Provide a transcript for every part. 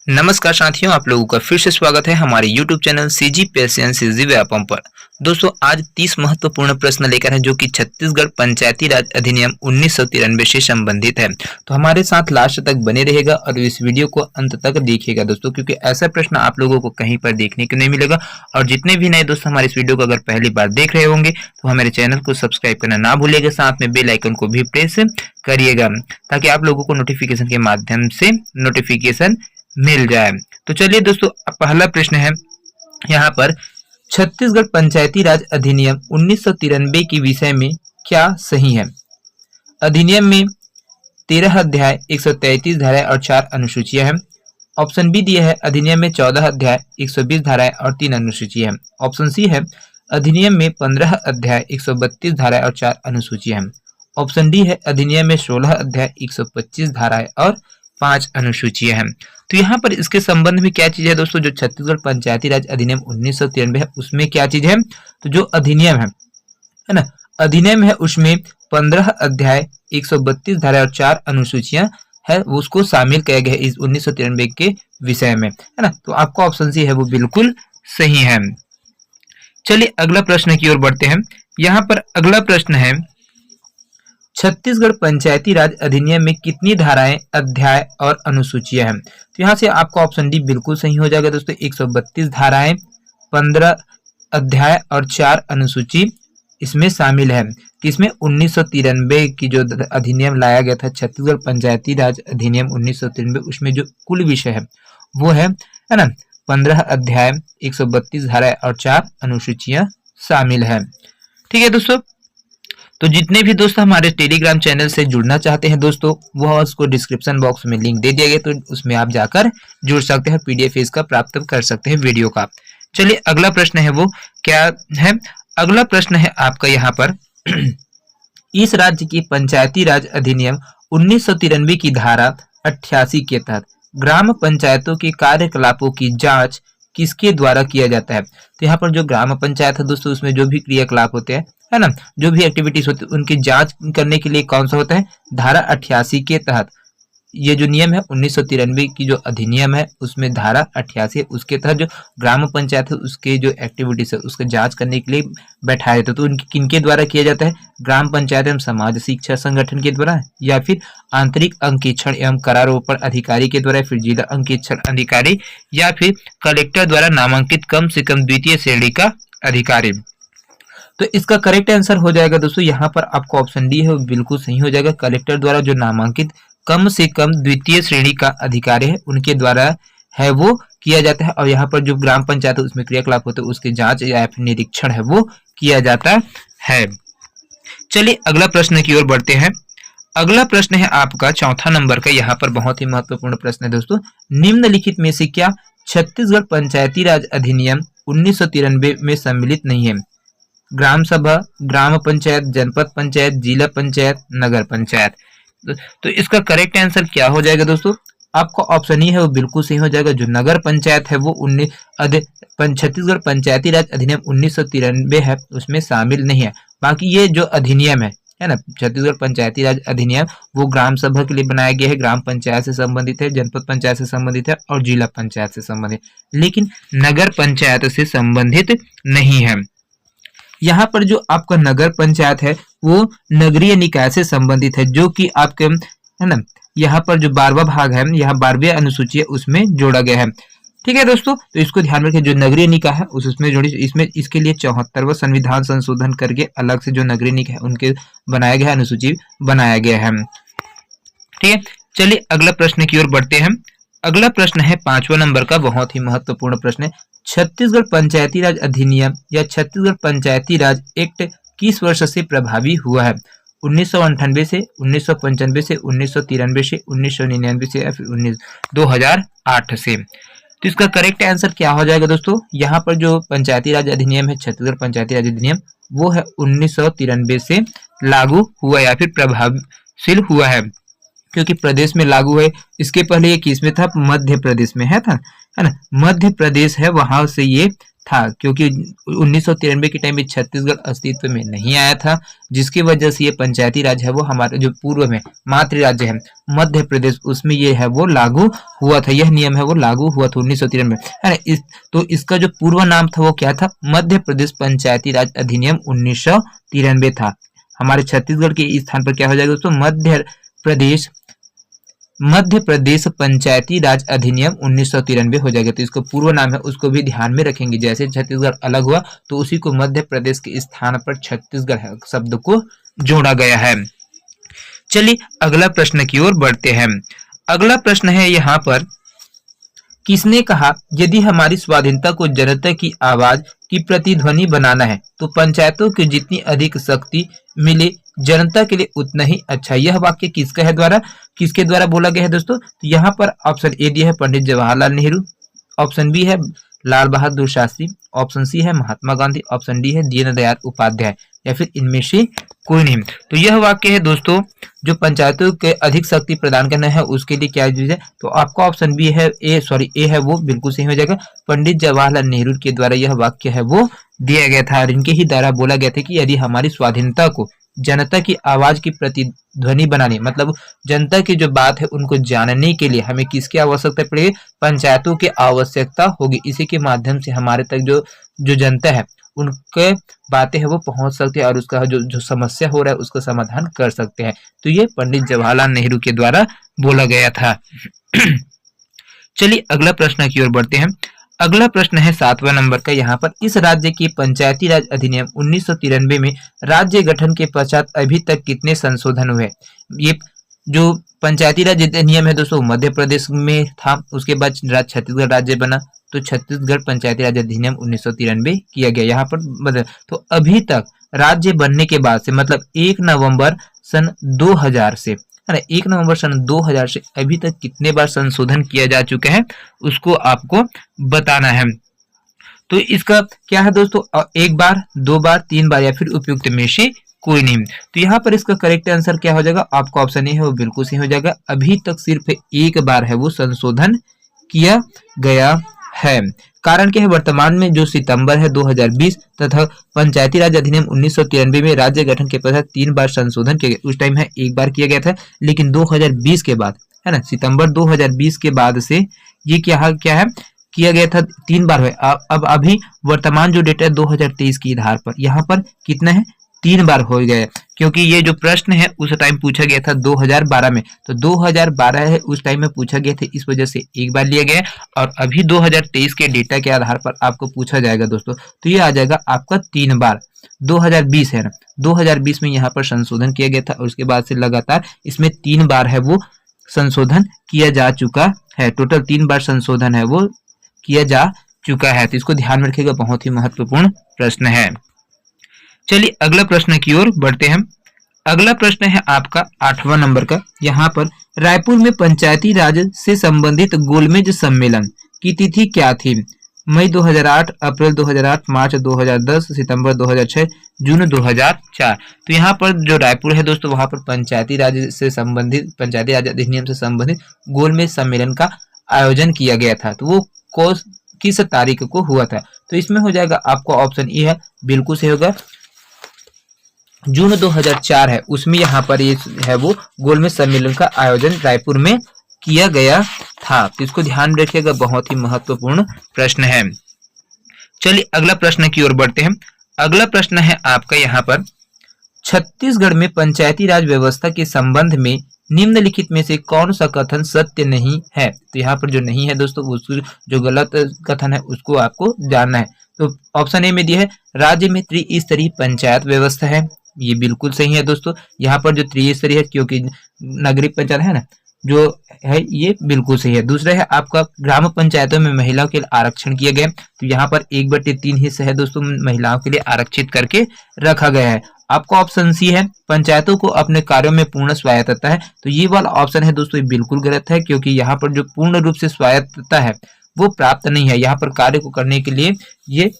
नमस्कार साथियों, आप लोगों का फिर से स्वागत है हमारे YouTube चैनल CGPSC व्यापम पर। दोस्तों, आज 30 महत्वपूर्ण प्रश्न लेकर हैं जो कि छत्तीसगढ़ पंचायती राज अधिनियम 1993 से संबंधित है। तो हमारे साथ लास्ट तक बने रहेगा और इस वीडियो को अंत तक देखिएगा दोस्तों, क्योंकि ऐसा प्रश्न आप लोगों को कहीं पर देखने को नहीं मिलेगा। और जितने भी नए दोस्त हमारे इस वीडियो को अगर पहली बार देख रहे होंगे तो हमारे चैनल को सब्सक्राइब करना ना भूलिएगा, साथ में बेल आइकन को भी प्रेस करिएगा ताकि आप लोगों को नोटिफिकेशन के माध्यम से नोटिफिकेशन मिल जाए। तो चलिए दोस्तों, पहला प्रश्न है यहाँ पर, छत्तीसगढ़ पंचायती राज अधिनियम 1993 के विषय में क्या सही है? अधिनियम में 13 अध्याय, 133 धाराएं और 4 अनुसूचियां हैं। ऑप्शन बी दिया है, अधिनियम में 14 अध्याय, 120 धाराएं और 3 अनुसूचियां हैं। ऑप्शन सी है, अधिनियम में 15 अध्याय, 132 धाराएं और 4 अनुसूचियां हैं। ऑप्शन डी है, अधिनियम में 16 अध्याय, 125 धाराएं और 5 अनुसूचियां हैं। तो यहाँ पर इसके संबंध में क्या चीज है दोस्तों, जो छत्तीसगढ़ पंचायती राज अधिनियम 1993 है उसमें क्या चीज है, तो जो अधिनियम है ना, अधिनियम है उसमें 15 अध्याय, 132 धारा और 4 अनुसूचियां है, उसको शामिल किया गया है इस 1993 के विषय में, है ना। तो आपका ऑप्शन सी है वो बिल्कुल सही है। चलिए अगला प्रश्न की ओर बढ़ते हैं। यहाँ पर अगला प्रश्न है, छत्तीसगढ़ पंचायती राज अधिनियम में कितनी धाराएं, अध्याय और अनुसूचियां हैं? तो यहाँ से आपका ऑप्शन डी बिल्कुल सही हो जाएगा दोस्तों। 132 धाराएं, 15 अध्याय और 4 अनुसूची इसमें शामिल है। किसमें? 1993 की जो अधिनियम लाया गया था, छत्तीसगढ़ पंचायती राज अधिनियम 1993, उसमें जो कुल विषय है वो है ना 15 अध्याय, 132 धाराएं और 4 अनुसूचियां शामिल है। ठीक है दोस्तों, तो जितने भी दोस्त हमारे टेलीग्राम चैनल से जुड़ना चाहते हैं दोस्तों, वह उसको डिस्क्रिप्शन बॉक्स में लिंक दे दिया गया, तो उसमें आप जाकर जुड़ सकते हैं, PDF इसका प्राप्त कर सकते हैं वीडियो का। चलिए अगला प्रश्न है वो क्या है? अगला प्रश्न है आपका यहाँ पर, इस राज्य की पंचायती राज अधिनियम 1993 की धारा 88 के तहत ग्राम पंचायतों के कार्यकलापों की जांच किसके द्वारा किया जाता है? तो यहाँ पर जो ग्राम पंचायत है दोस्तों, उसमें जो भी क्रियाकलाप होते हैं, है ना, जो भी एक्टिविटीज होती है उनकी जांच करने के लिए कौन सा होता है? धारा 88 के तहत। ये जो नियम है 1993 की जो अधिनियम है उसमें धारा 88 है, उसके तहत जो ग्राम पंचायत है उसके जो एक्टिविटीज है उसके जांच करने के लिए बैठाया जाता है। तो उनकी किनके द्वारा किया जाता है? ग्राम पंचायत एवं समाज शिक्षा संगठन के द्वारा, या फिर आंतरिक अंकेक्षण एवं करारोपण अधिकारी के द्वारा, फिर जिला अंकेक्षण अधिकारी, या फिर कलेक्टर द्वारा नामांकित कम से कम द्वितीय श्रेणी का अधिकारी। तो इसका करेक्ट आंसर हो जाएगा दोस्तों, यहाँ पर आपको ऑप्शन डी है वो बिल्कुल सही हो जाएगा। कलेक्टर द्वारा जो नामांकित कम से कम द्वितीय श्रेणी का अधिकारी है उनके द्वारा है वो किया जाता है। और यहाँ पर जो ग्राम पंचायत है उसमें क्रियाकलाप होते हैं उसकी जांच या फिर निरीक्षण है वो किया जाता है। चलिए अगला प्रश्न की ओर बढ़ते हैं। अगला प्रश्न है आपका 4 नंबर का। यहाँ पर बहुत ही महत्वपूर्ण प्रश्न है दोस्तों, निम्नलिखित में से क्या छत्तीसगढ़ पंचायती राज अधिनियम 1993 में सम्मिलित नहीं है? ग्राम सभा, ग्राम पंचायत, जनपद पंचायत, जिला पंचायत, नगर पंचायत। तो इसका करेक्ट आंसर क्या हो जाएगा दोस्तों? आपका ऑप्शन ही है वो बिल्कुल सही हो जाएगा। जो नगर पंचायत है वो छत्तीसगढ़ पंचायती राज अधिनियम 1993 है उसमें शामिल नहीं है। बाकी ये जो अधिनियम है ना, छत्तीसगढ़ पंचायती राज अधिनियम, वो ग्राम सभा के लिए बनाया गया है, ग्राम पंचायत से संबंधित है, जनपद पंचायत से संबंधित है और जिला पंचायत से संबंधित, लेकिन नगर पंचायत से संबंधित नहीं है। यहाँ पर जो आपका नगर पंचायत है वो नगरीय निकाय से संबंधित है, जो कि आपके है ना, यहाँ पर जो 12वां भाग है, यहाँ 12वीं अनुसूची है उसमें जोड़ा गया है। ठीक है दोस्तों, तो इसको ध्यान में रखिए, जो नगरीय निकाय है उसमें जोड़ी, इसमें इसके लिए 74वां संविधान संशोधन करके अलग से जो नगरीय निकाय है उनके बनाया गया अनुसूची बनाया गया है। ठीक है, चलिए अगला प्रश्न की ओर बढ़ते हैं। अगला प्रश्न है 5वां नंबर का, बहुत ही महत्वपूर्ण प्रश्न है। छत्तीसगढ़ पंचायती राज अधिनियम या छत्तीसगढ़ पंचायती राज एक्ट किस वर्ष से प्रभावी हुआ है? 1998 से, 1995 से, 1993 से, 1999 से या फिर 2008 से? तो इसका करेक्ट आंसर क्या हो जाएगा दोस्तों? यहाँ पर जो पंचायती राज अधिनियम है, छत्तीसगढ़ पंचायती राज अधिनियम, वो है 1993 से लागू हुआ या फिर प्रभावशील हुआ है, क्योंकि प्रदेश में लागू है। इसके पहले ये किस में था? मध्य प्रदेश में है था, है ना, मध्य प्रदेश है, वहां से ये था, क्योंकि 1993 के टाइम में छत्तीसगढ़ अस्तित्व में नहीं आया था, जिसकी वजह से ये पंचायती राज है वो हमारे जो पूर्व में मातृ राज्य है मध्य प्रदेश, उसमें ये है वो लागू हुआ था। यह नियम है वो लागू हुआ था 1993 है ना। तो इसका जो पूर्व नाम था वो क्या था? मध्य प्रदेश पंचायती राज अधिनियम 1993 था। हमारे छत्तीसगढ़ के स्थान पर क्या हो जाएगा दोस्तों? मध्य प्रदेश पंचायती राज अधिनियम 1993 हो जाएगा। तो इसका पूर्व नाम है उसको भी ध्यान में रखेंगे। जैसे छत्तीसगढ़ अलग हुआ तो उसी को मध्य प्रदेश के स्थान पर छत्तीसगढ़ है शब्द को जोड़ा गया है। चलिए अगला प्रश्न की ओर बढ़ते हैं। अगला प्रश्न है यहाँ पर, किसने कहा यदि हमारी स्वाधीनता को जनता की आवाज की प्रतिध्वनि बनाना है तो पंचायतों की जितनी अधिक शक्ति मिले जनता के लिए उतना ही अच्छा। यह वाक्य किसके द्वारा बोला गया है दोस्तों? तो यहाँ पर ऑप्शन ए दिया है पंडित जवाहरलाल नेहरू, ऑप्शन बी है लाल बहादुर शास्त्री, ऑप्शन सी है महात्मा गांधी, ऑप्शन डी है दीनदयाल उपाध्याय, या फिर इनमें से कोई नहीं। तो यह वाक्य है दोस्तों, जो पंचायतों के अधिक शक्ति प्रदान करना है उसके लिए क्या चीज है? तो आपका ऑप्शन बी है ए है वो बिल्कुल सही हो जाएगा। पंडित जवाहरलाल नेहरू के द्वारा यह वाक्य है वो दिया गया था और इनके ही द्वारा बोला गया था कि यदि हमारी स्वाधीनता को जनता की आवाज की प्रतिध्वनि बनाने, मतलब जनता की जो बात है उनको जानने के लिए हमें किसकी आवश्यकता पड़ेगी? पंचायतों की आवश्यकता होगी। इसी के माध्यम से हमारे तक जो जनता है उनके बातें है वो पहुंच सकती है और उसका जो समस्या हो रहा है उसका समाधान कर सकते हैं। तो ये पंडित जवाहरलाल नेहरू के द्वारा बोला गया था। चलिए अगला प्रश्न की ओर बढ़ते हैं। अगला प्रश्न है 7वां नंबर का। यहाँ पर इस राज्य के पंचायती राज अधिनियम 1993 में राज्य गठन के पश्चात अभी तक कितने संशोधन हुए? ये जो पंचायती राज अधिनियम है दोस्तों मध्य प्रदेश में था, उसके बाद छत्तीसगढ़ राज्य बना तो छत्तीसगढ़ पंचायती राज अधिनियम 1993 किया गया। यहाँ पर तो अभी तक राज्य बनने के बाद से, मतलब 1 नवंबर सन 2000 से, है ना, 1 नवंबर सन 2000 से अभी तक कितने बार संशोधन किया जा चुका है उसको आपको बताना है। तो इसका क्या है दोस्तों? 1 बार, 2 बार, 3 बार या फिर उपयुक्त में से कोई नहीं। तो यहाँ पर इसका करेक्ट आंसर क्या हो जाएगा? आपका ऑप्शन ए है वो बिल्कुल सही हो जाएगा। अभी तक सिर्फ 1 बार है वो संशोधन किया गया है। कारण क्या है? वर्तमान में जो सितंबर है 2020 तथा पंचायती राज अधिनियम 1993 में राज्य गठन के पश्चात 3 बार संशोधन किया गया। उस टाइम है 1 बार किया गया था, लेकिन 2020 के बाद, है ना, सितंबर 2020 के बाद से ये क्या है किया गया था 3 बार है। अब अभी वर्तमान जो डेटा है 2023 के आधार पर यहाँ पर कितना है? 3 बार हो गया, क्योंकि ये जो प्रश्न है उस टाइम पूछा गया था 2012 में, तो 2012 है उस टाइम में पूछा गया था, इस वजह से 1 बार लिया गया और अभी 2023 के डेटा के आधार पर आपको पूछा जाएगा दोस्तों, तो ये आ जाएगा आपका 3 बार। 2020 है ना, 2020 में यहाँ पर संशोधन किया गया था और उसके बाद से लगातार इसमें 3 बार है वो संशोधन किया जा चुका है। टोटल 3 बार संशोधन है वो किया जा चुका है, तो इसको ध्यान में रखिएगा, बहुत ही महत्वपूर्ण प्रश्न है। चलिए अगला प्रश्न की ओर बढ़ते हैं। अगला प्रश्न है आपका 8वां नंबर का। यहाँ पर रायपुर में पंचायती राज से संबंधित गोलमेज सम्मेलन की तिथि क्या थी? मई 2008, अप्रैल 2008, मार्च 2010, सितंबर 2006, जून 2004। तो यहाँ पर जो रायपुर है दोस्तों वहां पर पंचायती राज से संबंधित, पंचायती राज अधिनियम से संबंधित गोलमेज सम्मेलन का आयोजन किया गया था। तो वो किस तारीख को हुआ था? तो इसमें हो जाएगा आपको ऑप्शन ए है बिल्कुल सही होगा, जून 2004 है उसमें यहाँ पर ये है वो गोलमेज सम्मेलन का आयोजन रायपुर में किया गया था। तो इसको ध्यान रखिएगा, बहुत ही महत्वपूर्ण प्रश्न है। चलिए अगला प्रश्न की ओर बढ़ते हैं। अगला प्रश्न है आपका यहाँ पर, छत्तीसगढ़ में पंचायती राज व्यवस्था के संबंध में निम्नलिखित में से कौन सा कथन सत्य नहीं है? तो यहाँ पर जो नहीं है दोस्तों, उसको जो गलत कथन है उसको आपको जानना है। तो ऑप्शन ए में दिया है राज्य में त्रिस्तरीय पंचायत व्यवस्था है, ये बिल्कुल सही है दोस्तों। यहाँ पर जो त्रिस्तरीय है क्योंकि नगरीय पंचायत है ना जो है, ये बिल्कुल सही है। दूसरा है आपका ग्राम पंचायतों में महिलाओं के लिए आरक्षण किया गया, तो यहाँ पर 1/3 हिस्सा है दोस्तों महिलाओं के लिए आरक्षित करके रखा गया है। आपका ऑप्शन सी है पंचायतों को अपने कार्यों में पूर्ण स्वायत्तता है, तो ये वाला ऑप्शन है दोस्तों ये बिल्कुल गलत है, क्योंकि यहाँ पर जो पूर्ण रूप से स्वायत्तता है वो प्राप्त नहीं है। यहाँ पर कार्य को करने के लिए ये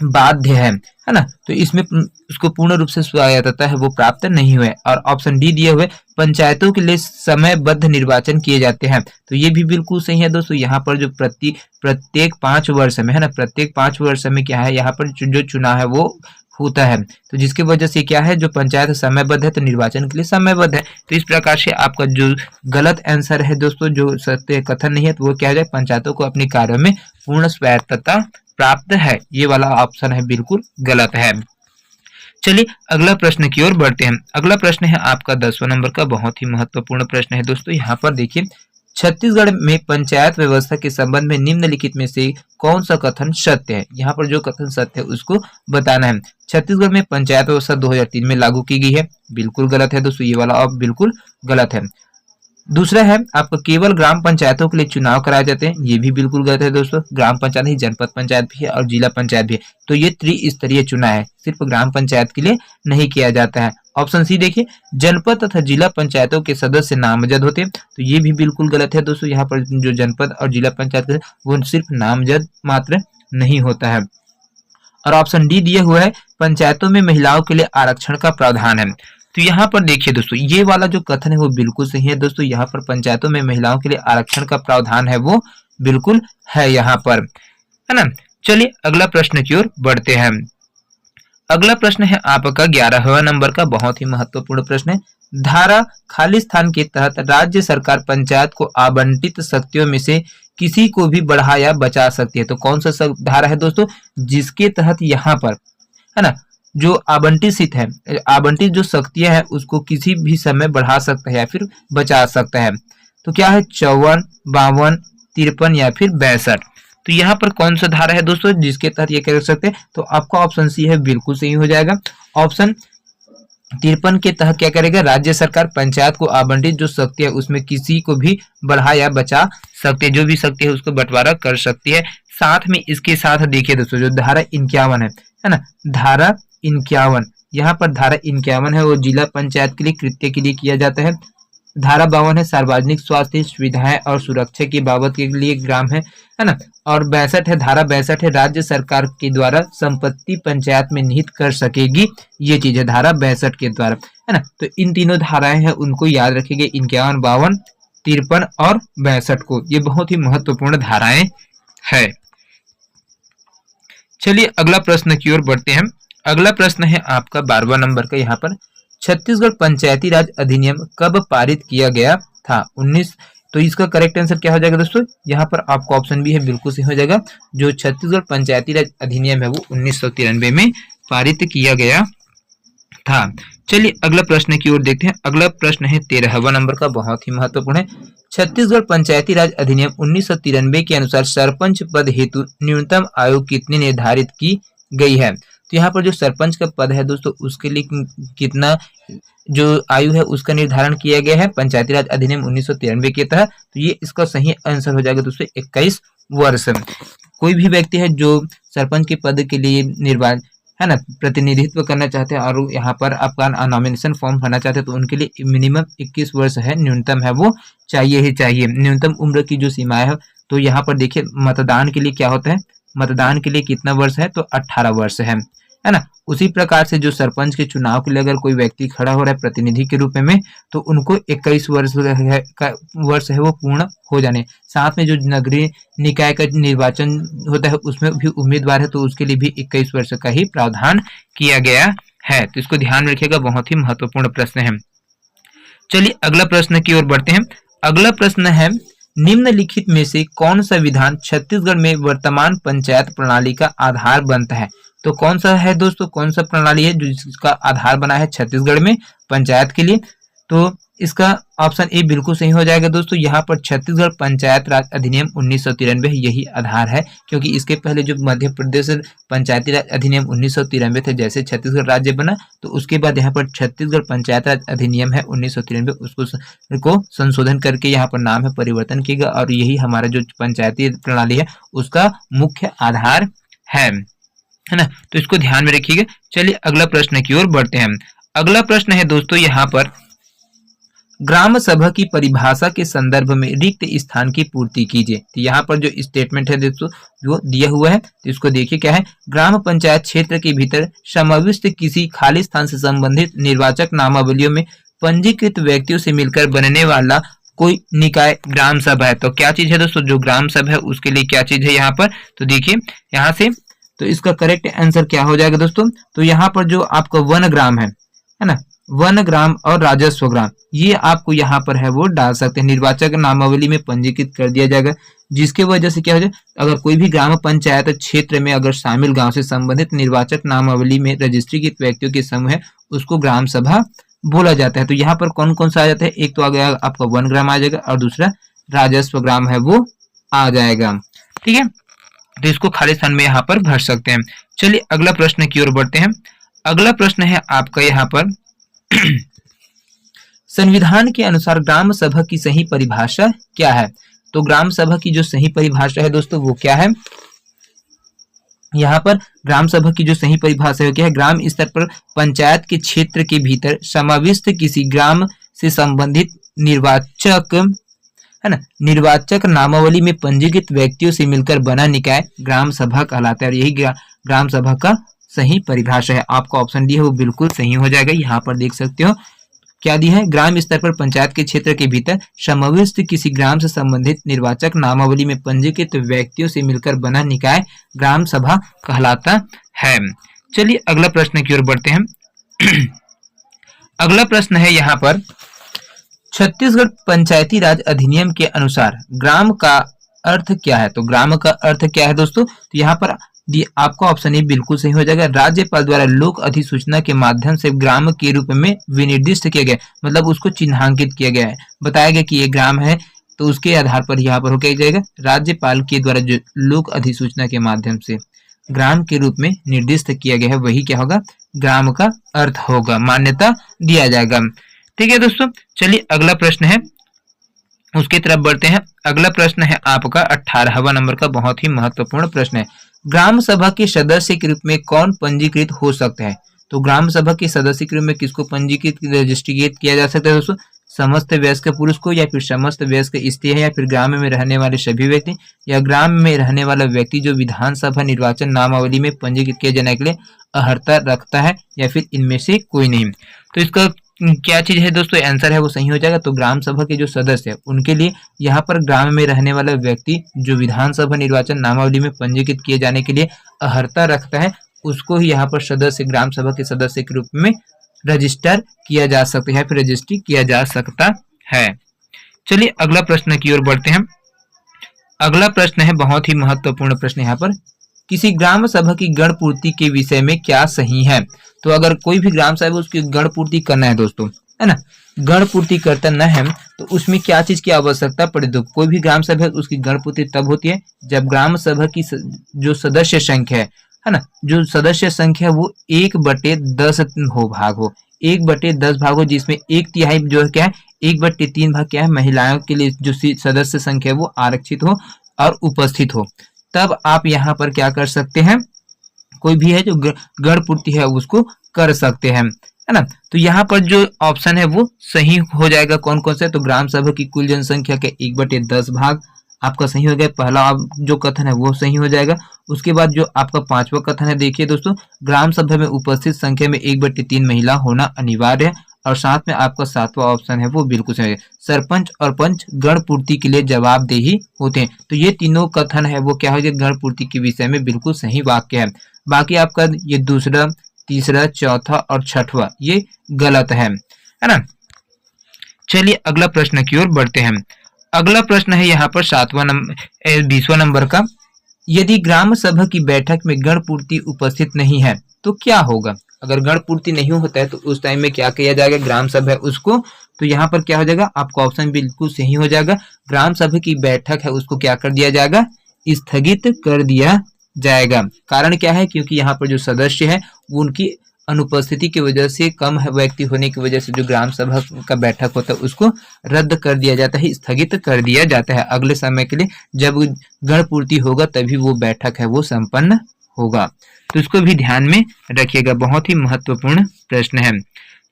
बाध्य है ना। तो इसमें उसको पूर्ण रूप से स्वायत्तता है वो प्राप्त नहीं हुए। और ऑप्शन डी दिए हुए पंचायतों के लिए समयबद्ध निर्वाचन किए जाते हैं, तो ये भी बिल्कुल सही है दोस्तों। यहाँ पर जो प्रत्येक 5 वर्ष में है ना, प्रत्येक 5 वर्ष में क्या है, यहाँ पर जो चुनाव है वो होता है। तो जिसकी वजह से क्या है, जो पंचायत समयबद्ध है तो निर्वाचन के लिए समयबद्ध है। तो इस प्रकार से आपका जो गलत आंसर है दोस्तों, जो सत्य कथन नहीं है, तो वो क्या हो जाए, पंचायतों को अपने कार्यों में पूर्ण स्वायत्तता प्राप्त है। ये वाला ऑप्शन है बिल्कुल गलत है। चलिए अगला प्रश्न की ओर बढ़ते हैं। अगला प्रश्न है आपका 10वां नंबर का, बहुत ही महत्वपूर्ण प्रश्न है दोस्तों। यहाँ पर देखिए, छत्तीसगढ़ में पंचायत व्यवस्था के संबंध में निम्नलिखित में से कौन सा कथन सत्य है। यहाँ पर जो कथन सत्य है उसको बताना है। छत्तीसगढ़ में पंचायत व्यवस्था 2003 में लागू की गई है, बिल्कुल गलत है दोस्तों, ये वाला अब बिल्कुल गलत है। दूसरा है आपका, केवल ग्राम पंचायतों के लिए चुनाव कराए जाते हैं, ये भी बिल्कुल गलत है दोस्तों। ग्राम पंचायत ही, जनपद पंचायत भी है और जिला पंचायत भी है। तो ये त्रिस्तरीय चुनाव है, सिर्फ ग्राम पंचायत के लिए नहीं किया जाता है। ऑप्शन सी देखिए, जनपद तथा जिला पंचायतों के सदस्य नामजद होते हैं, तो ये भी बिल्कुल गलत है दोस्तों। यहाँ पर जो जनपद और जिला पंचायत वो सिर्फ नामजद मात्र नहीं होता है। और ऑप्शन डी दिए हुआ है, पंचायतों में महिलाओं के लिए आरक्षण का प्रावधान है। तो यहाँ पर देखिए दोस्तों, ये वाला जो कथन है वो बिल्कुल सही है दोस्तों। यहाँ पर पंचायतों में महिलाओं के लिए आरक्षण का प्रावधान है वो बिल्कुल है यहाँ पर, है ना। चलिए अगला प्रश्न की ओर बढ़ते हैं। अगला प्रश्न है आपका 11वां नंबर का, बहुत ही महत्वपूर्ण प्रश्न है। धारा खाली स्थान के तहत राज्य सरकार पंचायत को आवंटित शक्तियों में से किसी को भी बढ़ा या बचा सकती है। तो कौन सा धारा है दोस्तों, जिसके तहत यहाँ पर है ना, जो आवंटित है, आवंटित जो शक्तियां हैं उसको किसी भी समय बढ़ा सकता है या फिर बचा सकता है। तो क्या है, 54, 52, 53 या फिर 62। तो यहाँ पर कौन सा धारा है दोस्तों जिसके तहत ये कर सकते हैं, तो आपका ऑप्शन सी है बिल्कुल सही हो जाएगा। ऑप्शन 53 के तहत क्या करेगा, राज्य सरकार पंचायत को आवंटित जो शक्ति है उसमें किसी को भी बढ़ा या बचा सकते है, जो भी शक्ति है उसको बंटवारा कर सकती है। साथ में इसके साथ देखिए दोस्तों, जो धारा 51 है ना, धारा 51, यहाँ पर धारा 51 है वो जिला पंचायत के लिए कृत्य के लिए किया जाता है। धारा 52 है सार्वजनिक स्वास्थ्य सुविधाएं और सुरक्षा की बाबत के लिए ग्राम है ना। और 62 है, धारा 62 है, राज्य सरकार के द्वारा संपत्ति पंचायत में निहित कर सकेगी, ये चीज है धारा 62 के द्वारा, है ना। तो इन तीनों धाराएं हैं उनको याद रखेंगे, 51, 52, 53 और 62 को, ये बहुत ही महत्वपूर्ण धाराएं है। चलिए अगला प्रश्न की ओर बढ़ते हैं। अगला प्रश्न है आपका 12वां नंबर का, यहाँ पर छत्तीसगढ़ पंचायती राज अधिनियम कब पारित किया गया था, 19। तो इसका करेक्ट आंसर क्या हो जाएगा दोस्तों, यहाँ पर आपको ऑप्शन भी है बिल्कुल सही हो जाएगा। जो छत्तीसगढ़ पंचायती राज अधिनियम है वो 1993 में पारित किया गया था। चलिए अगला प्रश्न की ओर देखते हैं। अगला प्रश्न है 13वां नंबर का, बहुत ही महत्वपूर्ण है। छत्तीसगढ़ पंचायती राज अधिनियम 1993 के अनुसार सरपंच पद हेतु न्यूनतम आयु कितनी निर्धारित की गई है। तो यहाँ पर जो सरपंच का पद है दोस्तों उसके लिए कितना जो आयु है उसका निर्धारण किया गया है पंचायती राज अधिनियम 1993 के तहत। तो ये इसका सही आंसर हो जाएगा दोस्तों 21 वर्ष। कोई भी व्यक्ति है जो सरपंच के पद के लिए निर्वाचन है ना प्रतिनिधित्व करना चाहते हैं और यहाँ पर आपका नॉमिनेशन फॉर्म भरना चाहते हैं तो उनके लिए मिनिमम 21 वर्ष है, न्यूनतम है वो चाहिए ही चाहिए। न्यूनतम उम्र की जो सीमा है, तो यहाँ पर देखिए मतदान के लिए क्या होता है, मतदान के लिए कितना वर्ष है, तो 18 वर्ष है ना। उसी प्रकार से जो सरपंच के चुनाव के लिए अगर कोई व्यक्ति खड़ा हो रहा है प्रतिनिधि के रूप में, तो उनको 21 वर्ष है वो पूर्ण हो जाने। साथ में जो नगरीय निकाय का निर्वाचन होता है उसमें भी उम्मीदवार है तो उसके लिए भी 21 वर्ष का ही प्रावधान किया गया है। तो इसको ध्यान में रखिएगा, बहुत ही महत्वपूर्ण प्रश्न है। चलिए अगला प्रश्न की ओर बढ़ते हैं। अगला प्रश्न है, निम्नलिखित में से कौन सा विधान छत्तीसगढ़ में वर्तमान पंचायत प्रणाली का आधार बनता है। तो कौन सा है दोस्तों, कौन सा प्रणाली है जो जिसका आधार बना है छत्तीसगढ़ में पंचायत के लिए। तो इसका ऑप्शन ए बिल्कुल सही हो जाएगा दोस्तों। यहाँ पर छत्तीसगढ़ पंचायत राज अधिनियम 1993 यही आधार है, क्योंकि इसके पहले जो मध्य प्रदेश पंचायती राज अधिनियम 1993 थे, जैसे छत्तीसगढ़ राज्य बना तो उसके बाद यहाँ पर छत्तीसगढ़ पंचायत राज अधिनियम है 1993, उसको संशोधन करके यहाँ पर नाम है परिवर्तन किया और यही हमारा जो पंचायती प्रणाली है उसका मुख्य आधार है ना। तो इसको ध्यान में रखिएगा। चलिए अगला प्रश्न की ओर बढ़ते हैं। अगला प्रश्न है दोस्तों यहाँ पर ग्राम सभा की परिभाषा के संदर्भ में रिक्त स्थान की पूर्ति कीजिए। तो यहाँ पर जो स्टेटमेंट है दोस्तों वो दिया हुआ है, तो इसको देखिए क्या है। ग्राम पंचायत क्षेत्र के भीतर समाविष्ट किसी खाली स्थान से संबंधित निर्वाचक नामावलियों में पंजीकृत व्यक्तियों से मिलकर बनने वाला कोई निकाय ग्राम सभा है। तो क्या चीज है दोस्तों, जो ग्राम सभा है उसके लिए क्या चीज है यहाँ पर, तो देखिए यहाँ से, तो इसका करेक्ट आंसर क्या हो जाएगा दोस्तों, तो यहाँ पर जो आपका वन ग्राम है ना, वन ग्राम और राजस्व ग्राम, ये आपको यहाँ पर है वो डाल सकते हैं, निर्वाचक नामावली में पंजीकृत कर दिया जाएगा, जिसके वजह से क्या हो जाए, अगर कोई भी ग्राम पंचायत क्षेत्र में अगर शामिल गांव से संबंधित निर्वाचक नामावली में रजिस्ट्रीकृत व्यक्तियों के समूह है उसको ग्राम सभा बोला जाता है। तो यहाँ पर कौन कौन सा आ जाता है, एक तो आ गया आपका वन ग्राम आ जाएगा और दूसरा राजस्व ग्राम है वो आ जाएगा। ठीक है, तो इसको खाली स्थान में यहाँ पर भर सकते हैं। चलिए अगला प्रश्न की ओर बढ़ते हैं। अगला प्रश्न है आपका यहाँ पर संविधान के अनुसार ग्राम सभा की सही परिभाषा क्या है। तो ग्राम सभा की जो सही परिभाषा है दोस्तों वो क्या है, यहाँ पर ग्राम सभा की जो सही परिभाषा है क्या है, ग्राम स्तर पर पंचायत के क्षेत्र के भीतर समाविष्ट किसी ग्राम से संबंधित निर्वाचक है ना, निर्वाचक नामावली में पंजीकृत व्यक्तियों से मिलकर बना निकाय ग्राम सभा कहलाता है। और यही ग्राम सभा का सही परिभाषा है। आपका ऑप्शन डी है वो बिल्कुल सही हो जाएगा। यहाँ पर देख सकते हो क्या दी है, ग्राम स्तर पर पंचायत के क्षेत्र के भीतर समाविष्ट किसी ग्राम से संबंधित निर्वाचक नामावली में पंजीकृत व्यक्तियों से मिलकर बना निकाय ग्राम सभा कहलाता है। चलिए अगला प्रश्न की ओर बढ़ते हैं। अगला प्रश्न है यहाँ पर छत्तीसगढ़ पंचायती राज अधिनियम के अनुसार ग्राम का अर्थ क्या है। तो ग्राम का अर्थ क्या है दोस्तों, तो यहाँ पर आपका ऑप्शन ए बिल्कुल सही हो जाएगा। राज्यपाल द्वारा लोक अधिसूचना के माध्यम से ग्राम के रूप में विनिर्दिष्ट किया गया, मतलब उसको चिन्हांकित किया गया है, बताया गया कि ये ग्राम है, तो उसके आधार पर यहाँ पर हो क्या जाएगा, राज्यपाल के द्वारा जो लोक अधिसूचना के माध्यम से ग्राम के रूप में निर्दिष्ट किया गया है वही क्या होगा, ग्राम का अर्थ होगा, मान्यता दिया जाएगा। ठीक है दोस्तों, चलिए अगला प्रश्न है उसके तरफ बढ़ते हैं। अगला प्रश्न है आपका 18वां नंबर का, बहुत ही महत्वपूर्ण प्रश्न है। ग्राम सभा के सदस्य के रूप में कौन पंजीकृत हो सकता है। तो ग्राम सभा के सदस्य के रूप में किसको पंजीकृत रजिस्ट्रेट किया जा सकता है दोस्तों, समस्त वयस्क पुरुष को, या फिर समस्त वयस्क स्त्री है, या फिर ग्राम में रहने वाले सभी व्यक्ति, या ग्राम में रहने वाला व्यक्ति जो विधानसभा निर्वाचन नामावली में पंजीकृत किए जाने के लिए अर्हता रखता है, या फिर इनमें से कोई नहीं। तो इसका क्या चीज है दोस्तों, आंसर है वो सही हो जाएगा। तो ग्राम सभा के जो सदस्य है उनके लिए यहाँ पर ग्राम में रहने वाला व्यक्ति जो विधानसभा निर्वाचन नामावली में पंजीकृत किए जाने के लिए अर्हता रखता है उसको ही यहाँ पर सदस्य, ग्राम सभा के सदस्य के रूप में रजिस्टर किया जा सकता है, फिर रजिस्ट्री किया जा सकता है। चलिए अगला प्रश्न की ओर बढ़ते हैं। अगला प्रश्न है बहुत ही महत्वपूर्ण प्रश्न, यहाँ पर किसी ग्राम सभा की गण पूर्ति के विषय में क्या सही है। तो अगर कोई भी ग्राम सभा उसकी गण पूर्ति करना है दोस्तों, है ना, गण पूर्ति करता न है तो उसमें क्या चीज की आवश्यकता पड़े। तो कोई भी ग्राम सभा उसकी गण पूर्ति तब होती है जब ग्राम सभा की जो सदस्य संख्या है ना, जो सदस्य संख्या वो 1/10 हो, भाग हो, 1/10 भाग हो, जिसमें 1/3 जो है क्या है, 1/3 भाग क्या है, महिलाओं के लिए जो सदस्य संख्या है वो आरक्षित हो और उपस्थित हो, तब आप यहाँ पर क्या कर सकते हैं, कोई भी है जो गण पूर्ति है उसको कर सकते हैं, है ना। तो यहाँ पर जो ऑप्शन है वो सही हो जाएगा। कौन कौन से, तो ग्राम सभा की कुल जनसंख्या के 1/10 भाग आपका सही हो गया, पहला जो कथन है वो सही हो जाएगा। उसके बाद जो आपका 5वां कथन है, देखिए दोस्तों, ग्राम सभा में उपस्थित संख्या में 1/3 महिला होना अनिवार्य है, और साथ में आपका 7वां ऑप्शन है वो बिल्कुल सही है, सरपंच और पंच गण पूर्ति के लिए जवाबदेही होते हैं। तो ये तीनों कथन है वो क्या हो गया, गण पूर्ति के विषय में बिल्कुल सही वाक्य है। बाकी आपका ये दूसरा, तीसरा, चौथा और छठवां ये गलत है ना। चलिए अगला प्रश्न की ओर बढ़ते हैं। अगला प्रश्न है यहाँ पर 20वां नंबर का, यदि ग्राम सभा की बैठक में गण पूर्ति उपस्थित नहीं है तो क्या होगा। अगर गण पूर्ति नहीं होता है तो उस टाइम में क्या किया जाएगा, ग्राम सभा उसको, तो यहाँ पर क्या हो जाएगा, आपका ऑप्शन बिल्कुल सही हो जाएगा। ग्राम सभा की बैठक है उसको क्या कर दिया जाएगा, स्थगित कर दिया जाएगा। कारण क्या है, क्योंकि यहाँ पर जो सदस्य है उनकी अनुपस्थिति की वजह से, कम व्यक्ति होने की वजह से जो ग्राम सभा का बैठक होता है उसको रद्द कर दिया जाता है, स्थगित कर दिया जाता है अगले समय के लिए। जब गण पूर्ति होगा तभी वो बैठक है वो संपन्न होगा। तो इसको भी ध्यान में रखिएगा, बहुत ही महत्वपूर्ण प्रश्न है।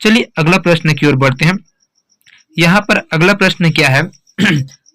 चलिए अगला प्रश्न की ओर बढ़ते हैं। यहाँ पर अगला प्रश्न क्या है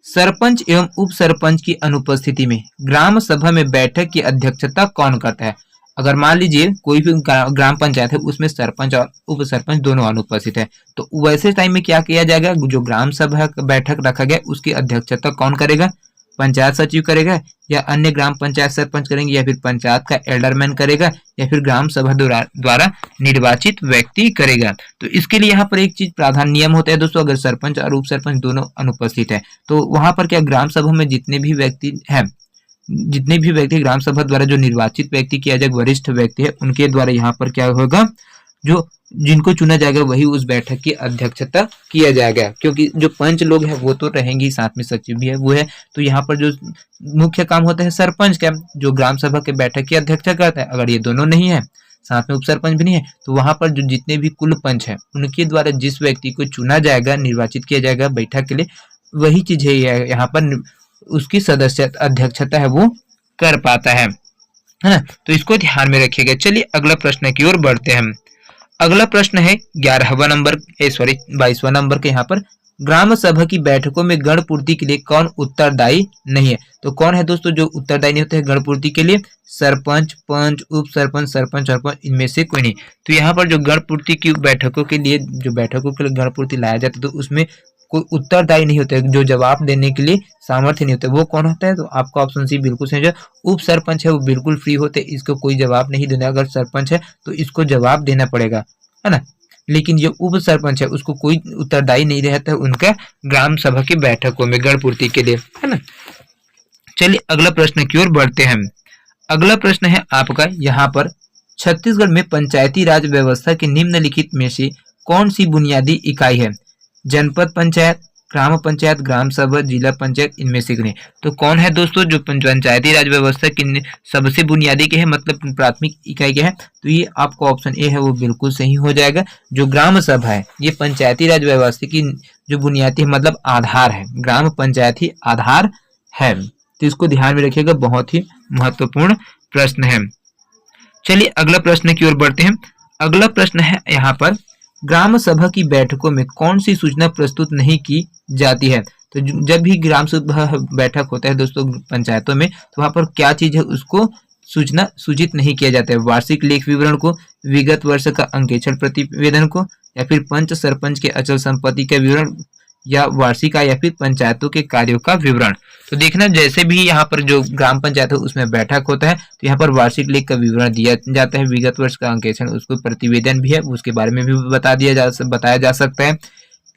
सरपंच एवं उप सरपंच की अनुपस्थिति में ग्राम सभा में बैठक की अध्यक्षता कौन करता है। अगर मान लीजिए कोई भी ग्राम पंचायत है उसमें सरपंच और उप सरपंच दोनों अनुपस्थित है, तो वैसे टाइम में क्या किया जाएगा, जो ग्राम सभा बैठक रखा गया उसकी अध्यक्षता कौन करेगा, पंचायत सचिव करेगा या अन्य ग्राम पंचायत सरपंच करेंगे या फिर पंचायत का एल्डरमैन करेगा या फिर ग्राम सभा द्वारा निर्वाचित व्यक्ति करेगा। तो इसके लिए यहाँ पर एक चीज प्राधान्य नियम होता है दोस्तों, अगर सरपंच और उप सरपंच दोनों अनुपस्थित है तो वहां पर क्या ग्राम सभा में जितने भी व्यक्ति ग्राम सभा द्वारा जो निर्वाचित व्यक्ति किया जाएगा, वरिष्ठ व्यक्ति है, उनके द्वारा यहाँ पर क्या होगा, जो जिनको चुना जाएगा वही उस बैठक की अध्यक्षता किया जाएगा, क्योंकि जो पंच लोग हैं वो तो रहेंगे, साथ में सचिव भी है वो है। तो यहाँ पर जो मुख्य काम होता है सरपंच का, जो ग्राम सभा के बैठक की अध्यक्षता करता है, अगर ये दोनों नहीं है, साथ में उप सरपंच भी नहीं है, तो वहां पर जो जितने भी कुल पंच है उनके द्वारा जिस व्यक्ति को चुना जाएगा, निर्वाचित किया जाएगा बैठक के लिए, वही चीज है यहाँ पर उसकी सदस्य अध्यक्षता है वो कर पाता है ना। तो इसको ध्यान में रखिएगा। चलिए अगला प्रश्न की ओर बढ़ते हैं। अगला प्रश्न है 22वां नंबर के यहाँ पर ग्राम सभा की बैठकों में गण पूर्ति के लिए कौन उत्तरदायी नहीं है। तो कौन है दोस्तों जो उत्तरदायी नहीं होते हैं गण पूर्ति के लिए, सरपंच, पंच, उप सरपंच, सरपंच और पंच, इनमें से कोई नहीं। तो यहाँ पर जो गण पूर्ति की बैठकों के लिए गण पूर्ति लाया जाता है तो उसमें कोई उत्तरदायी नहीं होता है, जो जवाब देने के लिए सामर्थ्य नहीं होता, वो कौन होता है। तो आपका ऑप्शन सी बिल्कुल सही है। उप सरपंच है वो बिल्कुल फ्री होते, इसको कोई जवाब नहीं देना। अगर सरपंच है तो इसको जवाब देना पड़ेगा, है ना, लेकिन जो उप सरपंच है उसको कोई उत्तरदायी नहीं रहता है उनका ग्राम सभा की बैठकों में गण पूर्ति के लिए, है ना। चलिए अगला प्रश्न की ओर बढ़ते हैं। अगला प्रश्न है आपका यहाँ पर छत्तीसगढ़ में पंचायती राज व्यवस्था के निम्नलिखित में से कौन सी बुनियादी इकाई है। जनपद पंचायत, ग्राम पंचायत, ग्राम सभा, जिला पंचायत, इनमें से नहीं। तो कौन है दोस्तों जो पंचायती राज व्यवस्था की सबसे बुनियादी के है, मतलब प्राथमिक इकाई के है। तो ये आपका ऑप्शन ए है वो बिल्कुल सही हो जाएगा। जो ग्राम सभा है ये पंचायती राज व्यवस्था की जो बुनियादी मतलब आधार है, ग्राम पंचायत ही आधार है। तो इसको ध्यान में रखिएगा, बहुत ही महत्वपूर्ण प्रश्न है। चलिए अगला प्रश्न की ओर बढ़ते हैं। अगला प्रश्न है यहाँ पर ग्राम सभा की बैठकों में कौन सी सूचना प्रस्तुत नहीं की जाती है। तो जब भी ग्राम सभा बैठक होता है दोस्तों पंचायतों में, तो वहां पर क्या चीज है उसको सूचना सूचित नहीं किया जाता है। वार्षिक लेख विवरण को, विगत वर्ष का अंकेक्षण प्रतिवेदन को, या फिर पंच सरपंच के अचल संपत्ति का विवरण, या वार्षिक आय, या फिर पंचायतों के कार्यों का विवरण। तो देखना जैसे भी यहाँ पर जो ग्राम पंचायत है उसमें बैठक होता है तो यहाँ पर वार्षिक लेख का विवरण दिया जाता है, विगत वर्ष का अंकेक्षण, उसको प्रतिवेदन भी है, उसके बारे में भी बताया जा सकता है।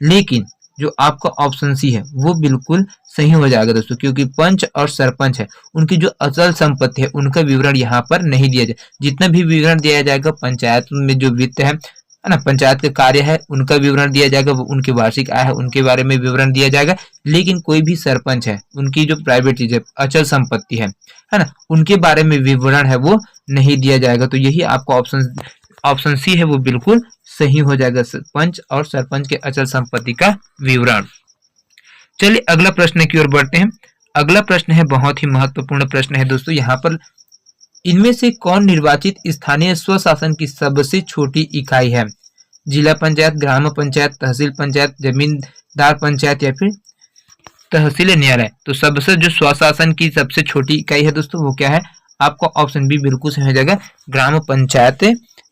लेकिन जो आपका ऑप्शन सी है वो बिल्कुल सही हो जाएगा दोस्तों, क्योंकि पंच और सरपंच है उनकी जो अचल संपत्ति है उनका विवरण यहाँ पर नहीं दिया जाए। जितना भी विवरण दिया जाएगा पंचायत में जो वित्त है ना, पंचायत के कार्य है उनका विवरण दिया जाएगा, उनकी वार्षिक आय है उनके बारे में विवरण दिया जाएगा। लेकिन कोई भी सरपंच है उनकी जो प्राइवेट चीज है, अचल संपत्ति है ना, उनके बारे में विवरण है वो नहीं दिया जाएगा। तो यही आपका ऑप्शन सी है वो बिल्कुल सही हो जाएगा, पंच और सरपंच के अचल संपत्ति का विवरण। चलिए अगला प्रश्न की ओर बढ़ते हैं। अगला प्रश्न है बहुत ही महत्वपूर्ण प्रश्न है दोस्तों, यहाँ पर इनमें से कौन निर्वाचित स्थानीय स्वशासन की सबसे छोटी इकाई है। जिला पंचायत, ग्राम पंचायत, तहसील पंचायत, जमींदार पंचायत, या फिर तहसील न्यायालय। तो सबसे जो स्वशासन की सबसे छोटी इकाई है दोस्तों वो क्या है, आपका ऑप्शन बी बिल्कुल सही हो जाएगा, ग्राम पंचायत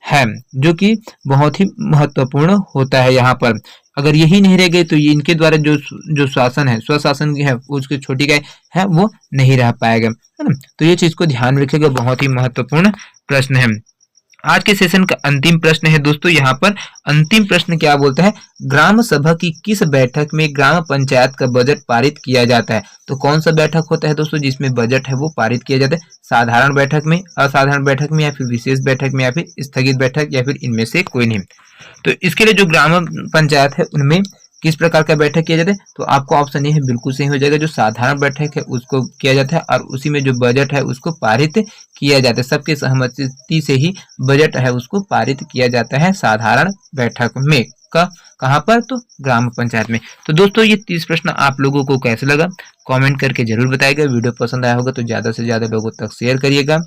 है, जो कि बहुत ही महत्वपूर्ण होता है। यहाँ पर अगर यही नहीं रह गए तो ये इनके द्वारा जो शासन है, स्वशासन है, उसकी छोटी इकाई है वो नहीं रह पाएगा, है ना। तो ये चीज को ध्यान रखिएगा, बहुत ही महत्वपूर्ण प्रश्न है। आज के सेशन का अंतिम प्रश्न है दोस्तों, यहाँ पर अंतिम प्रश्न क्या बोलता है, ग्राम सभा की किस बैठक में ग्राम पंचायत का बजट पारित किया जाता है। तो कौन सा बैठक होता है दोस्तों जिसमें बजट है वो पारित किया जाता है, साधारण बैठक में, असाधारण बैठक में, या फिर विशेष बैठक में, या फिर स्थगित बैठक, या फिर इनमें से कोई नहीं। तो इसके लिए जो ग्राम पंचायत है उनमें किस प्रकार का बैठक किया जाता है, तो आपको ऑप्शन ये है बिल्कुल सही हो जाएगा, जो साधारण बैठक है उसको किया जाता है और उसी में जो बजट है उसको पारित किया जाता है, सबके सहमति से ही बजट है उसको पारित किया जाता है साधारण बैठक में। कहाँ पर, तो ग्राम पंचायत में। तो दोस्तों ये 30 प्रश्न आप लोगों को कैसे लगा कमेंट करके जरूर बताइएगा। वीडियो पसंद आया होगा तो ज्यादा से ज्यादा लोगों तक शेयर करिएगा।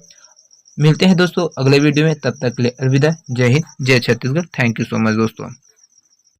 मिलते हैं दोस्तों अगले वीडियो में, तब तक के लिए अलविदा। जय हिंद, जय Chhattisgarh. Thank you so much दोस्तों।